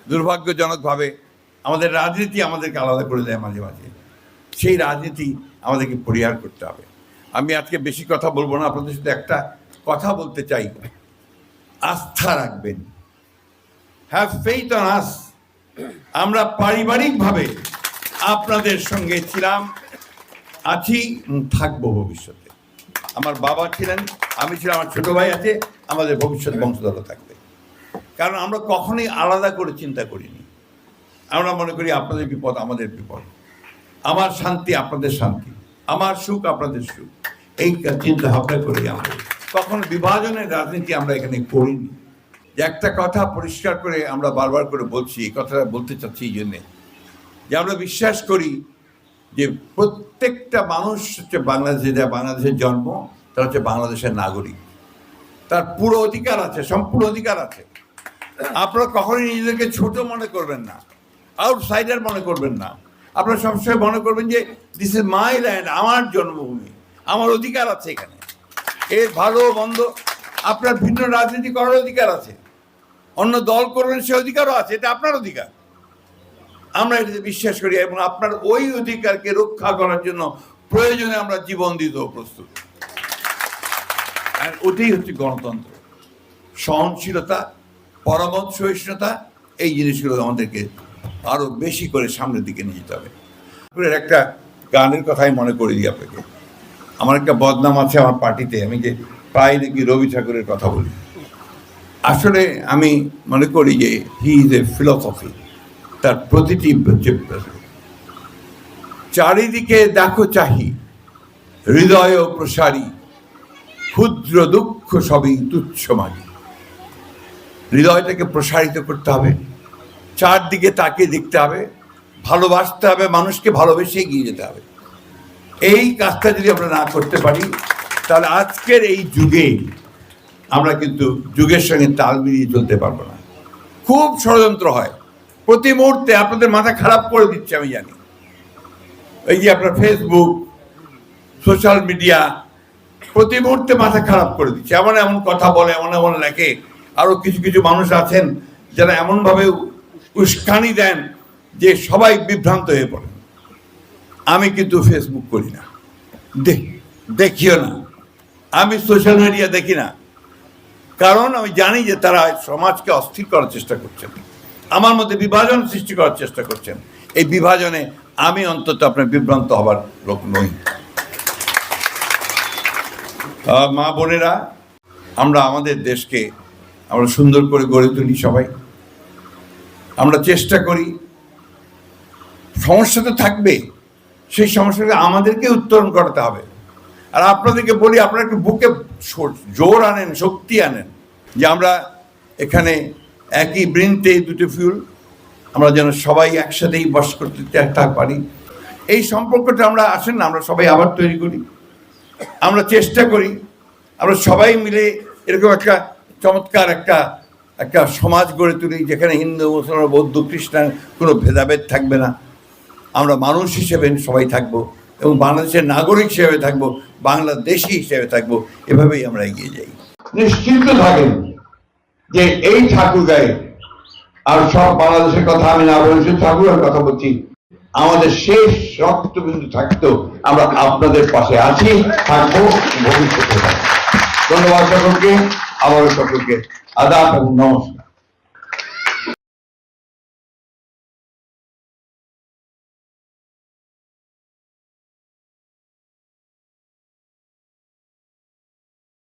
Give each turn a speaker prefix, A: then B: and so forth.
A: দুর্ভাগ্যজনকভাবে আমাদের রাজনীতি আমাদেরকে আলাদা করে দেয় মাঝে মাঝে। সেই রাজনীতি আমাদেরকে পরিহার করতে হবে। আমি আজকে বেশি কথা বলবো না, আপনাদের সাথে একটা কথা বলতে চাই। আস্থা রাখবেন, হ্যাভ ফেইথ অন আস। আমরা পারিবারিকভাবে আপনাদের সঙ্গে ছিলাম, আছি, থাকবো ভবিষ্যতে। আমার বাবা ছিলেন, আমি ছিলাম, আমার ছোট ভাই আছে, আমাদের ভবিষ্যৎ বংশধর থাকবে। কারণ আমরা কখনোই আলাদা করে চিন্তা করিনি। আমরা মনে করি আপনাদের বিপদ আমাদের বিপদ, আমার শান্তি আপনাদের শান্তি, আমার সুখ আপনাদের সুখ, এই চিন্তা ভাবনা করি আমরা। কখনো বিভাজনের রাজনীতি আমরা এখানে করিনি। যে একটা কথা পরিষ্কার করে আমরা বারবার করে বলছি, এই কথাটা বলতে চাচ্ছি এই জন্যে যে আমরা বিশ্বাস করি যে প্রত্যেকটা মানুষ হচ্ছে বাংলাদেশের জন্ম, তার হচ্ছে বাংলাদেশের নাগরিক, তার পুরো অধিকার আছে, সম্পূর্ণ অধিকার আছে। আপনারা কখনোই নিজেদেরকে ছোট মনে করবেন না, আউটসাইডার মনে করবেন না। আপনারা সবসময় মনে করবেন যে দিস ইজ মাই ল্যান্ড, আমার জন্মভূমি, আমার অধিকার আছে এখানে। এর ভালো মন্দ আপনার ভিন্ন রাজনীতি করার অধিকার আছে, অন্য দল করবেন সে অধিকারও আছে, এটা আপনার অধিকার। আমরা এটাতে বিশ্বাস করি এবং আপনার ওই অধিকারকে রক্ষা করার জন্য প্রয়োজনে আমরা জীবন দিতেও প্রস্তুত। আর ওটাই হচ্ছে গণতন্ত্র। সহনশীলতা, পরামত সহিষ্ণুতা, এই জিনিসগুলো আমাদেরকে আরো বেশি করে সামনের দিকে নিয়ে যেতে হবে। একটা গানের কথাই মনে করে দিই আপনাকে। আমার একটা বদনাম আছে আমার পার্টিতে, আমি যে প্রায় নাকি রবি ঠাকুরের কথা বলি। আসলে আমি মনে করি যে হি ইজ এ ফিলসফি। তার প্রতিটি চারিদিকে দেখো চাহি, হৃদয় প্রসারী, ক্ষুদ্র দুঃখ সবই তুচ্ছ মানি। হৃদয়টাকে প্রসারিত করতে হবে, চারদিকে তাকিয়ে দেখতে হবে, ভালোবাসতে হবে, মানুষকে ভালোবেসে এগিয়ে যেতে হবে। এই কাজটা যদি আমরা না করতে পারি তাহলে আজকের এই যুগে আমরা কিন্তু যুগের সঙ্গে তাল মিলিয়ে চলতে পারবো না। খুব ষড়যন্ত্র হয় প্রতি মুহূর্তে, আপনাদের মাথা খারাপ করে দিচ্ছে আমি জানি। এই যে আপনার ফেসবুক, সোশ্যাল মিডিয়া প্রতি মুহূর্তে মাথা খারাপ করে দিচ্ছে, এমন এমন কথা বলে, এমন এমন লেখে। আরো কিছু কিছু মানুষ আছেন যারা এমনভাবে উস্কানি দেন যে সবাই বিভ্রান্ত হয়ে পড়ে। আমি কিন্তু ফেসবুক করি না, দেখিও না, আমি সোশ্যাল মিডিয়া দেখি না, কারণ আমি জানি যে তারা সমাজকে অস্থির করার চেষ্টা করছেন, আমার মধ্যে বিভাজন সৃষ্টি করার চেষ্টা করছেন। এই বিভাজনে আমি অন্তত আপনার বিভ্রান্ত হবার লোক নই। মা বোনেরা, আমরা আমাদের দেশকে আমরা সুন্দর করে গড়ে তুলি সবাই। আমরা চেষ্টা করি, সমস্যা তো থাকবে, সেই সমস্যাকে আমাদেরকে উত্তরণ করতে হবে। আর আপনাদেরকে বলি, আপনারা একটু বুকে জোর আনেন, শক্তি আনেন, যে আমরা এখানে একই বৃন্তে দুটো ফুল, আমরা যেন সবাই একসাথেই বস করতে পারি। এই সম্পর্কটা আমরা আসেন না, আমরা সবাই আবার তৈরি করি। আমরা চেষ্টা করি আমরা সবাই মিলে এরকম একটা চমৎকার একটা সমাজ গড়ে তুলি, যেখানে হিন্দু, মুসলমান, বৌদ্ধ, খ্রিস্টান কোনো ভেদাভেদ থাকবে না। আমরা মানুষ হিসেবে সবাই থাকবো এবং বাংলাদেশের নাগরিক হিসেবে থাকবো, বাংলাদেশি হিসেবে থাকবো। এভাবেই আমরা এগিয়ে যাই। নিশ্চিন্ত থাকেন যে এই ঠাকুরগাঁয়ে, আর সব বাংলাদেশের কথা আমি না বলছি, ঠাকুরের কথা বলছি, আমাদের শেষ রক্তবিন্দু থাকতেও আমরা আপনাদের পাশে আছি, থাকবো, ভবিষ্যতে থাকবো। ধন্যবাদ সকলকে, আবারও সকলকে আদাব এবং নমস্কার।